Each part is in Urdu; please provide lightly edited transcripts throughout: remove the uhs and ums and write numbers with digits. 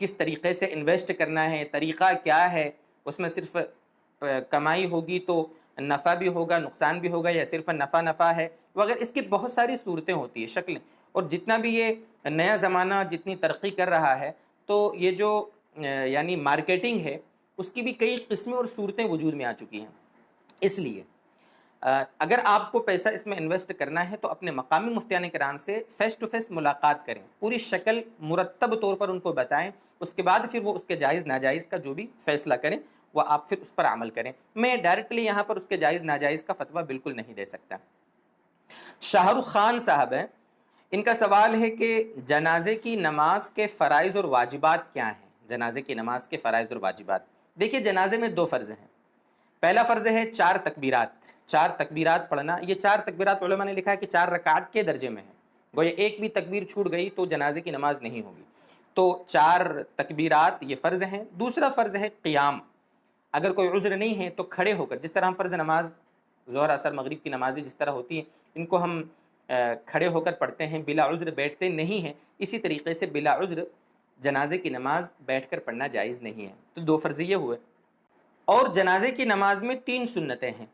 کس طریقے سے انویسٹ کرنا ہے، طریقہ کیا ہے، اس میں صرف کمائی ہوگی تو نفع بھی ہوگا، نقصان بھی ہوگا، یا صرف نفع ہے وغیرہ، اس کی بہت ساری صورتیں ہوتی ہیں، شکلیں. اور جتنا بھی یہ نیا زمانہ جتنی ترقی کر رہا ہے تو یہ جو یعنی مارکیٹنگ ہے اس کی بھی کئی قسمیں اور صورتیں وجود میں آ چکی ہیں. اس لیے اگر آپ کو پیسہ اس میں انویسٹ کرنا ہے تو اپنے مقامی مفتیان کرام سے فیس ٹو فیس ملاقات کریں، پوری شکل مرتب طور پر ان کو بتائیں، اس کے بعد پھر وہ اس کے جائز ناجائز کا جو بھی فیصلہ کریں وہ آپ پھر اس پر عمل کریں. میں ڈائریکٹلی یہاں پر اس کے جائز ناجائز کا فتویٰ بالکل نہیں دے سکتا. شاہ رخ خان صاحب ہیں، ان کا سوال ہے کہ جنازے کی نماز کے فرائض اور واجبات کیا ہیں؟ جنازے کی نماز کے فرائض اور واجبات. دیکھیے جنازے میں 2 فرض ہیں. پہلا فرض ہے 4 تکبیرات، 4 تکبیرات پڑھنا. یہ 4 تکبیرات علماء نے لکھا ہے کہ 4 رکعت کے درجے میں ہے، گویا ایک بھی تکبیر چھوٹ گئی تو جنازے کی نماز نہیں ہوگی. تو 4 تکبیرات یہ فرض ہیں. دوسرا فرض ہے قیام. اگر کوئی عذر نہیں ہے تو کھڑے ہو کر، جس طرح ہم فرض نماز ظہر عصر مغرب کی نمازیں جس طرح ہوتی ہیں ان کو ہم کھڑے ہو کر پڑھتے ہیں، بلا عذر بیٹھتے نہیں ہیں، اسی طریقے سے بلا عذر جنازے کی نماز بیٹھ کر پڑھنا جائز نہیں ہے. تو 2 فرض یہ ہوئے. اور جنازے کی نماز میں 3 سنتیں ہیں.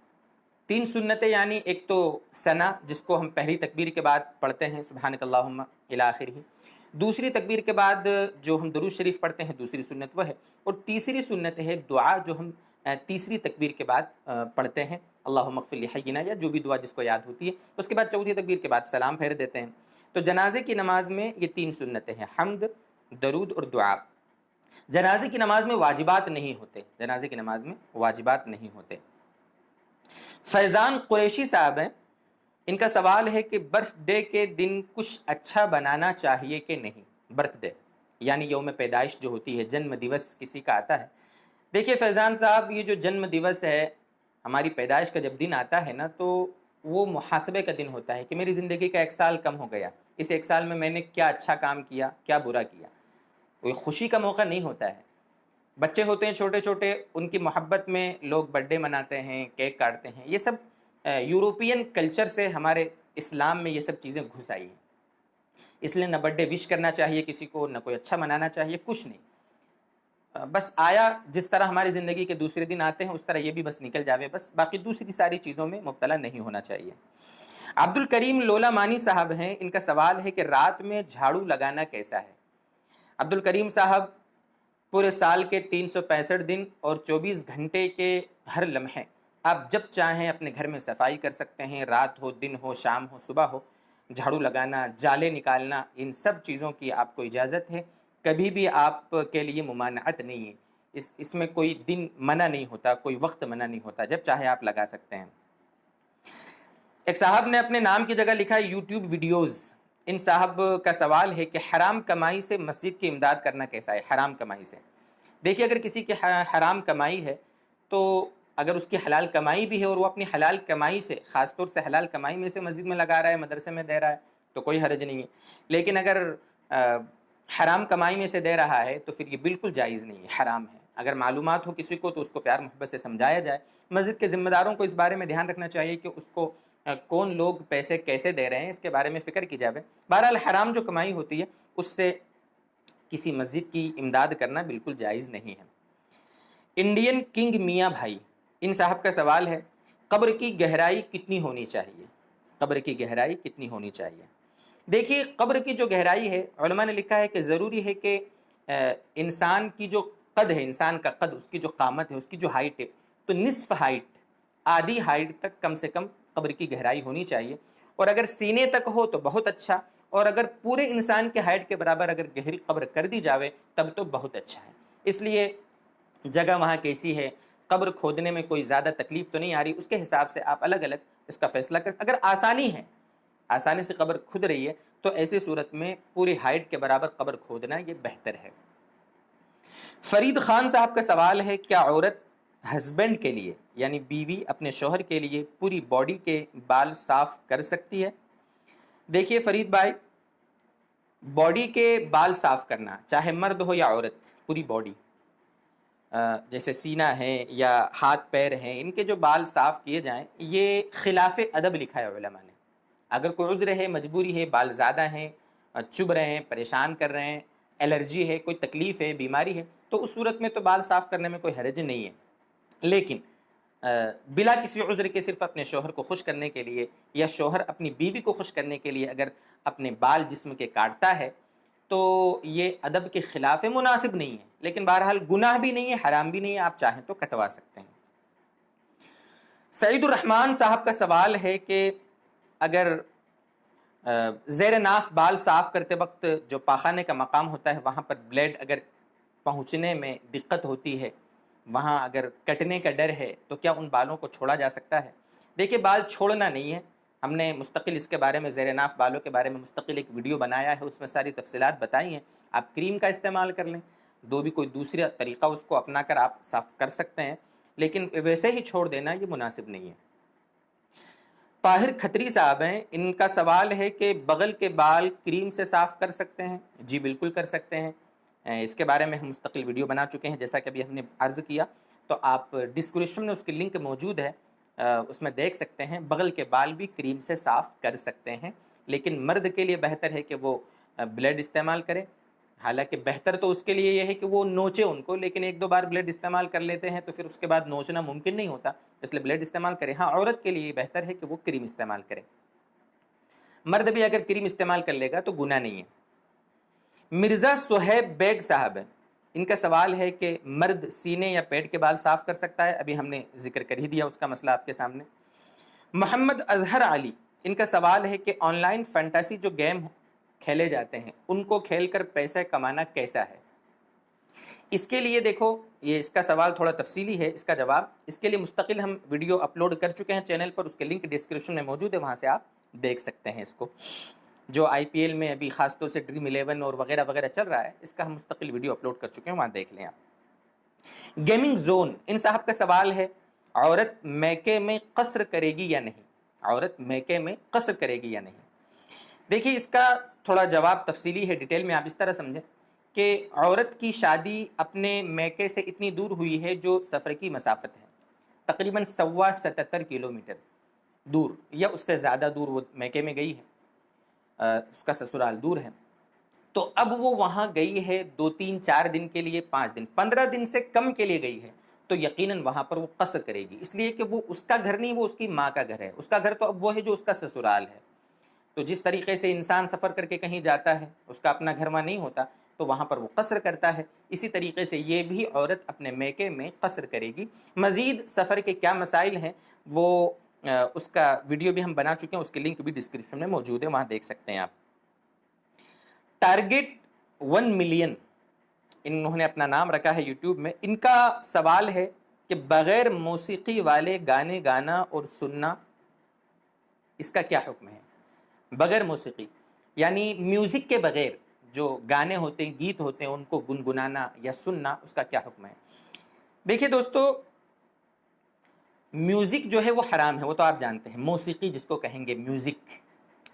3 سنتیں یعنی ایک تو ثنا جس کو ہم پہلی تکبیر کے بعد پڑھتے ہیں سبحانک اللہم الی آخرہ. دوسری تکبیر کے بعد جو ہم درود شریف پڑھتے ہیں دوسری سنت وہ ہے. اور تیسری سنت ہے دعا جو ہم تیسری تکبیر کے بعد پڑھتے ہیں، اللہم اغفر لحینا یا جو بھی دعا جس کو یاد ہوتی ہے. اس کے بعد چوتھی تکبیر کے بعد سلام پھیر دیتے ہیں. تو جنازے کی نماز میں یہ 3 سنتیں ہیں، حمد، درود اور دعا. جنازے کی نماز میں واجبات نہیں ہوتے، جنازے کی نماز میں واجبات نہیں ہوتے. فیضان قریشی صاحب ہیں، ان کا سوال ہے کہ برتھ ڈے کے دن کچھ اچھا بنانا چاہیے کہ نہیں؟ برتھ ڈے یعنی یوم پیدائش جو ہوتی ہے، جنم دیوس کسی کا آتا ہے. دیکھیے فیضان صاحب، یہ جو جنم دیوس ہے، ہماری پیدائش کا جب دن آتا ہے نا تو وہ محاسبے کا دن ہوتا ہے کہ میری زندگی کا 1 سال کم ہو گیا، اس 1 سال میں نے کیا اچھا کام کیا، کیا برا کیا. کوئی خوشی کا موقع نہیں ہوتا ہے. بچے ہوتے ہیں چھوٹے چھوٹے، ان کی محبت میں لوگ برتھ ڈے مناتے ہیں، کیک کاٹتے ہیں. یہ سب یورپین کلچر سے ہمارے اسلام میں یہ سب چیزیں گھس آئی ہیں. اس لیے نہ برتھ ڈے وش کرنا چاہیے کسی کو، نہ کوئی اچھا منانا چاہیے، کچھ نہیں. بس آیا جس طرح ہماری زندگی کے دوسرے دن آتے ہیں اس طرح یہ بھی بس نکل جاوے، بس باقی دوسری ساری چیزوں میں مبتلا نہیں ہونا چاہیے. عبد الکریم لولا مانی صاحب ہیں، ان کا سوال ہے کہ رات میں جھاڑو لگانا کیسا ہے؟ عبد الکریم صاحب، پورے سال کے 365 دن اور 24 گھنٹے کے ہر لمحے آپ جب چاہیں اپنے گھر میں صفائی کر سکتے ہیں. رات ہو، دن ہو، شام ہو، صبح ہو، جھاڑو لگانا، جالے نکالنا، ان سب چیزوں کی آپ کو اجازت ہے. کبھی بھی آپ کے لیے ممانعت نہیں ہے. اس میں کوئی دن منع نہیں ہوتا، کوئی وقت منع نہیں ہوتا، جب چاہے آپ لگا سکتے ہیں. ایک صاحب نے اپنے نام کی جگہ لکھا ہے یوٹیوب ویڈیوز. ان صاحب کا سوال ہے کہ حرام کمائی سے مسجد کی امداد کرنا کیسا ہے؟ حرام کمائی سے دیکھیے، اگر کسی کی حرام کمائی ہے تو اگر اس کی حلال کمائی بھی ہے اور وہ اپنی حلال کمائی سے، خاص طور سے حلال کمائی میں سے مسجد میں لگا رہا ہے، مدرسے میں دے رہا ہے تو کوئی حرج نہیں ہے. لیکن اگر حرام کمائی میں سے دے رہا ہے تو پھر یہ بالکل جائز نہیں ہے، حرام ہے. اگر معلومات ہو کسی کو تو اس کو پیار محبت سے سمجھایا جائے. مسجد کے ذمہ داروں کو اس بارے میں دھیان رکھنا چاہیے کہ اس کو کون لوگ پیسے کیسے دے رہے ہیں، اس کے بارے میں فکر کی جائے. بہرحال حرام جو کمائی ہوتی ہے اس سے کسی مسجد کی امداد کرنا بالکل جائز نہیں ہے. انڈین کنگ میاں بھائی، ان صاحب کا سوال ہے قبر کی گہرائی کتنی ہونی چاہیے؟ قبر کی گہرائی کتنی ہونی چاہیے؟ دیکھیے قبر کی جو گہرائی ہے، علماء نے لکھا ہے کہ ضروری ہے کہ انسان کی جو قد ہے، انسان کا قد، اس کی جو قامت ہے، اس کی جو ہائٹ ہے، تو نصف ہائٹ، آدھی ہائٹ تک کم سے کم قبر کی گہرائی ہونی چاہیے. اور اگر سینے تک ہو تو بہت اچھا، اور اگر پورے انسان کے ہائٹ کے برابر اگر گہری قبر کر دی جاوے تب تو بہت اچھا ہے. اس لیے جگہ وہاں کیسی ہے، قبر کھودنے میں کوئی زیادہ تکلیف تو نہیں آ رہی، اس کے حساب سے آپ الگ الگ اس کا فیصلہ کر. اگر آسانی ہے، آسانی سے قبر کھد رہی ہے تو ایسی صورت میں پوری ہائٹ کے برابر قبر کھودنا یہ بہتر ہے. فرید خان صاحب کا سوال ہے کیا عورت ہسبینڈ کے لیے یعنی بیوی اپنے شوہر کے لیے پوری باڈی کے بال صاف کر سکتی ہے؟ دیکھیے فرید بھائی، باڈی کے بال صاف کرنا، چاہے مرد ہو یا عورت، پوری باڈی جیسے سینہ ہے یا ہاتھ پیر ہیں، ان کے جو بال صاف کیے جائیں یہ خلاف ادب لکھا ہے علماء نے. اگر کوئی عذر ہے، مجبوری ہے، بال زیادہ ہیں، چبھ رہے ہیں، پریشان کر رہے ہیں، الرجی ہے, کوئی تکلیف ہے, بیماری ہے, تو اس صورت میں تو بال صاف کرنے میں کوئی حرج نہیں ہے. لیکن بلا کسی عذر کے صرف اپنے شوہر کو خوش کرنے کے لیے یا شوہر اپنی بیوی کو خوش کرنے کے لیے اگر اپنے بال جسم کے کاٹتا ہے تو یہ ادب کے خلاف مناسب نہیں ہے. لیکن بہرحال گناہ بھی نہیں ہے, حرام بھی نہیں ہے, آپ چاہیں تو کٹوا سکتے ہیں. سعید الرحمان صاحب کا سوال ہے کہ اگر زیر ناف بال صاف کرتے وقت جو پاخانے کا مقام ہوتا ہے وہاں پر بلیڈ اگر پہنچنے میں دقت ہوتی ہے, وہاں اگر کٹنے کا ڈر ہے, تو کیا ان بالوں کو چھوڑا جا سکتا ہے؟ دیکھیے, بال چھوڑنا نہیں ہے, ہم نے مستقل اس کے بارے میں زیر ناف بالوں کے بارے میں مستقل ایک ویڈیو بنایا ہے, اس میں ساری تفصیلات بتائی ہیں. آپ کریم کا استعمال کر لیں, بھی کوئی دوسرا طریقہ اس کو اپنا کر آپ صاف کر سکتے ہیں, لیکن ویسے ہی چھوڑ دینا یہ مناسب نہیں ہے. طاہر کھتری صاحب ہیں, ان کا سوال ہے کہ بغل کے بال کریم سے صاف کر سکتے ہیں؟ جی بالکل کر سکتے ہیں. اس کے بارے میں ہم مستقل ویڈیو بنا چکے ہیں, جیسا کہ ابھی ہم نے عرض کیا, تو آپ ڈسکرپشن میں اس کی لنک موجود ہے, اس میں دیکھ سکتے ہیں. بغل کے بال بھی کریم سے صاف کر سکتے ہیں, لیکن مرد کے لیے بہتر ہے کہ وہ بلیڈ استعمال کرے. حالانکہ بہتر تو اس کے لیے یہ ہے کہ وہ نوچے ان کو, لیکن ایک دو بار بلیڈ استعمال کر لیتے ہیں تو پھر اس کے بعد نوچنا ممکن نہیں ہوتا, اس لیے بلیڈ استعمال کرے. ہاں, عورت کے لیے بہتر ہے کہ وہ کریم استعمال کرے. مرد بھی اگر کریم استعمال کر لے گا تو گناہ نہیں ہے. مرزا صہیب بیگ صاحب ہیں, ان کا سوال ہے کہ مرد سینے یا پیٹ کے بال صاف کر سکتا ہے؟ ابھی ہم نے ذکر کر ہی دیا اس کا مسئلہ آپ کے سامنے. محمد اظہر علی, ان کا سوال ہے کہ آن لائن فینٹیسی جو گیم کھیلے جاتے ہیں ان کو کھیل کر پیسہ کمانا کیسا ہے؟ اس کے لیے دیکھو, یہ اس کا سوال تھوڑا تفصیلی ہے, اس کا جواب اس کے لیے مستقل ہم ویڈیو اپلوڈ کر چکے ہیں چینل پر, اس کے لنک ڈسکرپشن میں موجود ہے, وہاں سے آپ دیکھ سکتے ہیں. اس کو جو آئی پی ایل میں ابھی خاص طور سے ڈریم 11 اور وغیرہ وغیرہ چل رہا ہے, اس کا ہم مستقل ویڈیو اپلوڈ کر چکے ہیں, وہاں دیکھ لیں آپ. گیمنگ زون, ان صاحب کا سوال ہے عورت میکے میں قصر کرے گی یا نہیں؟ عورت میکے میں قصر کرے گی یا نہیں؟ دیکھیے, اس کا تھوڑا جواب تفصیلی ہے, ڈیٹیل میں آپ اس طرح سمجھیں کہ عورت کی شادی اپنے میکے سے اتنی دور ہوئی ہے جو سفر کی مسافت ہے, تقریباً 77 کلومیٹر دور یا اس سے زیادہ دور وہ میکے میں گئی ہے, اس کا سسرال دور ہے. تو اب وہ وہاں گئی ہے 2 3 4 دن کے لیے, 5 دن 15 دن سے کم کے لیے گئی ہے, تو یقیناً وہاں پر وہ قصر کرے گی, اس لیے کہ وہ اس کا گھر نہیں, وہ اس کی ماں کا گھر ہے. اس کا گھر تو اب وہ ہے جو اس کا سسرال ہے. تو جس طریقے سے انسان سفر کر کے کہیں جاتا ہے, اس کا اپنا گھر وہاں نہیں ہوتا, تو وہاں پر وہ قصر کرتا ہے. اسی طریقے سے یہ بھی عورت اپنے میکے میں قصر کرے گی. مزید سفر کے کیا مسائل ہیں وہ اس کا ویڈیو بھی ہم بنا چکے ہیں, اس کے لنک بھی ڈسکرپشن میں موجود ہے, وہاں دیکھ سکتے ہیں آپ. ٹارگٹ 1 ملین, انہوں نے اپنا نام رکھا ہے یوٹیوب میں. ان کا سوال ہے کہ بغیر موسیقی والے گانے گانا اور سننا, اس کا کیا حکم ہے؟ بغیر موسیقی یعنی میوزک کے بغیر جو گانے ہوتے ہیں, گیت ہوتے ہیں, ان کو گنگنانا یا سننا, اس کا کیا حکم ہے؟ دیکھیے دوستو, میوزک جو ہے وہ حرام ہے, وہ تو آپ جانتے ہیں. موسیقی جس کو کہیں گے, میوزک,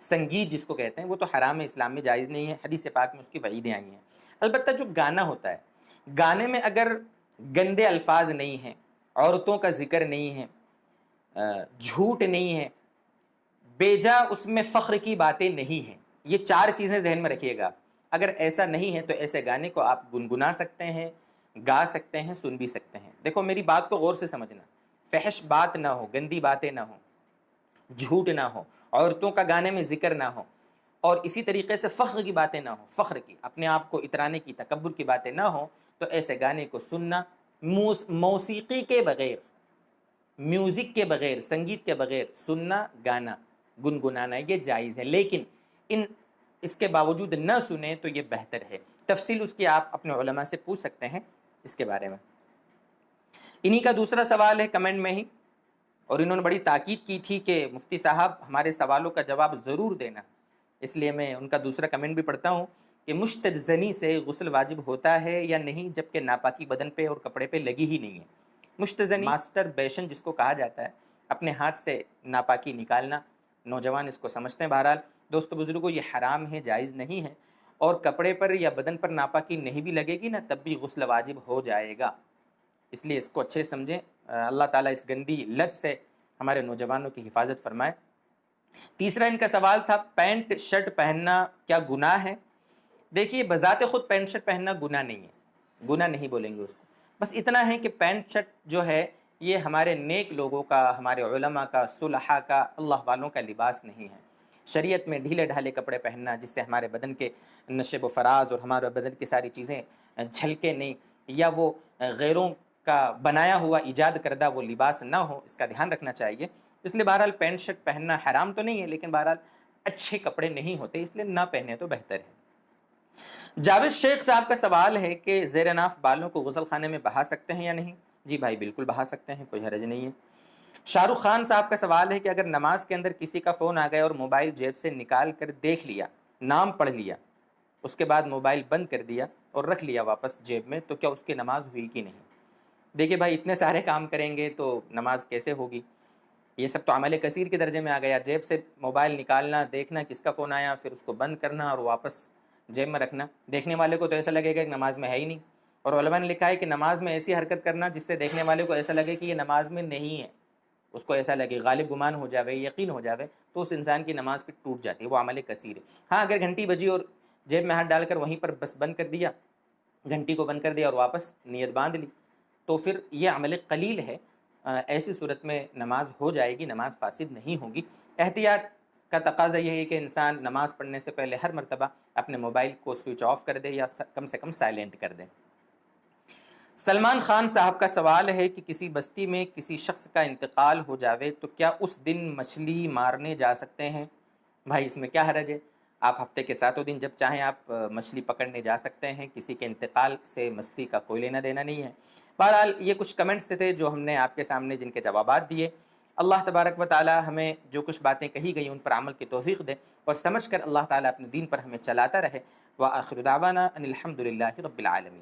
سنگیت جس کو کہتے ہیں, وہ تو حرام ہے, اسلام میں جائز نہیں ہے, حدیث پاک میں اس کی وعیدیں آئی ہیں. البتہ جو گانا ہوتا ہے, گانے میں اگر گندے الفاظ نہیں ہیں, عورتوں کا ذکر نہیں ہے, جھوٹ نہیں ہے, بیجا اس میں فخر کی باتیں نہیں ہیں, یہ 4 چیزیں ذہن میں رکھیے گا. اگر ایسا نہیں ہے تو ایسے گانے کو آپ گنگنا سکتے ہیں, گا سکتے ہیں, سن بھی سکتے ہیں. دیکھو میری بات کو غور سے سمجھنا, فحش بات نہ ہو, گندی باتیں نہ ہو, جھوٹ نہ ہو, عورتوں کا گانے میں ذکر نہ ہو, اور اسی طریقے سے فخر کی باتیں نہ ہو, فخر کی, اپنے آپ کو اترانے کی, تکبر کی باتیں نہ ہو, تو ایسے گانے کو سننا. موسیقی کے بغیر, میوزک کے بغیر, سنگیت کے بغیر سننا, گانا, گنگنانا یہ جائز ہے, لیکن اس کے باوجود نہ سنیں تو یہ بہتر ہے. تفصیل اس کی آپ اپنے علماء سے پوچھ سکتے ہیں اس کے بارے میں. انہی کا دوسرا سوال ہے کمنٹ میں ہی, اور انہوں نے بڑی تاکید کی تھی کہ مفتی صاحب ہمارے سوالوں کا جواب ضرور دینا, اس لیے میں ان کا دوسرا کمنٹ بھی پڑھتا ہوں کہ مشت زنی سے غسل واجب ہوتا ہے یا نہیں جبکہ ناپاکی بدن پہ اور کپڑے پہ لگی ہی نہیں ہے؟ مشت زنی, ماسٹر بیشن جس کو کہا جاتا ہے, اپنے ہاتھ سے ناپاکی نکالنا, نوجوان اس کو سمجھتے ہیں. بہرحال دوستو بزرگوں, یہ حرام ہے, جائز نہیں ہے, اور کپڑے پر یا بدن پر ناپاکی نہیں بھی لگے گی نا تب بھی غسل واجب ہو جائے گا, اس لیے اس کو اچھے سمجھیں. اللہ تعالیٰ اس گندی لت سے ہمارے نوجوانوں کی حفاظت فرمائے. تیسرا ان کا سوال تھا پینٹ شرٹ پہننا کیا گناہ ہے؟ دیکھیے بذات خود پینٹ شرٹ پہننا گناہ نہیں ہے، گناہ نہیں بولیں گے اس کو، بس اتنا ہے کہ پینٹ شرٹ جو ہے یہ ہمارے نیک لوگوں کا، ہمارے علماء کا، صلحاء کا، اللہ والوں کا لباس نہیں ہے۔ شریعت میں ڈھیلے ڈھالے کپڑے پہننا جس سے ہمارے بدن کے نشب و فراز اور ہمارے بدن کی ساری چیزیں جھلکے نہیں، یا وہ غیروں کا بنایا ہوا ایجاد کردہ وہ لباس نہ ہو، اس کا دھیان رکھنا چاہیے۔ اس لیے بہرحال پینٹ شرٹ پہننا حرام تو نہیں ہے، لیکن بہرحال اچھے کپڑے نہیں ہوتے، اس لیے نہ پہنے تو بہتر ہے۔ جاوید شیخ صاحب کا سوال ہے کہ زیر ناف بالوں کو غسل خانے میں بہا سکتے ہیں یا نہیں؟ جی بھائی بالکل بہا سکتے ہیں، کوئی حرج نہیں ہے۔ شاہ رخ خان صاحب کا سوال ہے کہ اگر نماز کے اندر کسی کا فون آ گیا اور موبائل جیب سے نکال کر دیکھ لیا، نام پڑھ لیا، اس کے بعد موبائل بند کر دیا اور رکھ لیا واپس جیب میں، تو کیا اس کی نماز ہوئی کہ نہیں؟ دیکھیے بھائی اتنے سارے کام کریں گے تو نماز کیسے ہوگی؟ یہ سب تو عمل کثیر کے درجے میں آ گیا۔ جیب سے موبائل نکالنا، دیکھنا کس کا فون آیا، پھر اس کو بند کرنا اور واپس جیب میں رکھنا، دیکھنے والے کو تو ایسا لگے گا کہ نماز میں ہے ہی نہیں۔ اور علماء نے لکھا ہے کہ نماز میں ایسی حرکت کرنا جس سے دیکھنے والے کو ایسا لگے کہ یہ نماز میں نہیں ہے، اس کو ایسا لگے، غالب گمان ہو جاوے، یقین ہو جاوے، تو اس انسان کی نماز پھر ٹوٹ جاتی ہے، وہ عمل کثیر ہے۔ ہاں اگر گھنٹی بجی اور جیب میں ہاتھ ڈال کر وہیں پر بس بند کر دیا، گھنٹی کو بند کر دیا اور واپس نیت باندھ لی، تو پھر یہ عمل قلیل ہے، ایسی صورت میں نماز ہو جائے گی، نماز فاسد نہیں ہوگی۔ احتیاط کا تقاضا یہ ہے کہ انسان نماز پڑھنے سے پہلے ہر مرتبہ اپنے موبائل کو سوئچ آف کر دے یا کم سے کم سائلنٹ کر دے۔ سلمان خان صاحب کا سوال ہے کہ کسی بستی میں کسی شخص کا انتقال ہو جاوے تو کیا اس دن مچھلی مارنے جا سکتے ہیں؟ بھائی اس میں کیا حرج ہے؟ آپ ہفتے کے 7 دن جب چاہیں آپ مچھلی پکڑنے جا سکتے ہیں، کسی کے انتقال سے مچھلی کا کوئی لینا دینا نہیں ہے۔ بہرحال یہ کچھ کمنٹس تھے جو ہم نے آپ کے سامنے جن کے جوابات دیے۔ اللہ تبارک و تعالی ہمیں جو کچھ باتیں کہی گئی ان پر عمل کی توفیق دے، اور سمجھ کر اللہ تعالی اپنے دین پر ہمیں چلاتا رہے۔ وآخر دعوانا ان الحمد للہ رب العالمین۔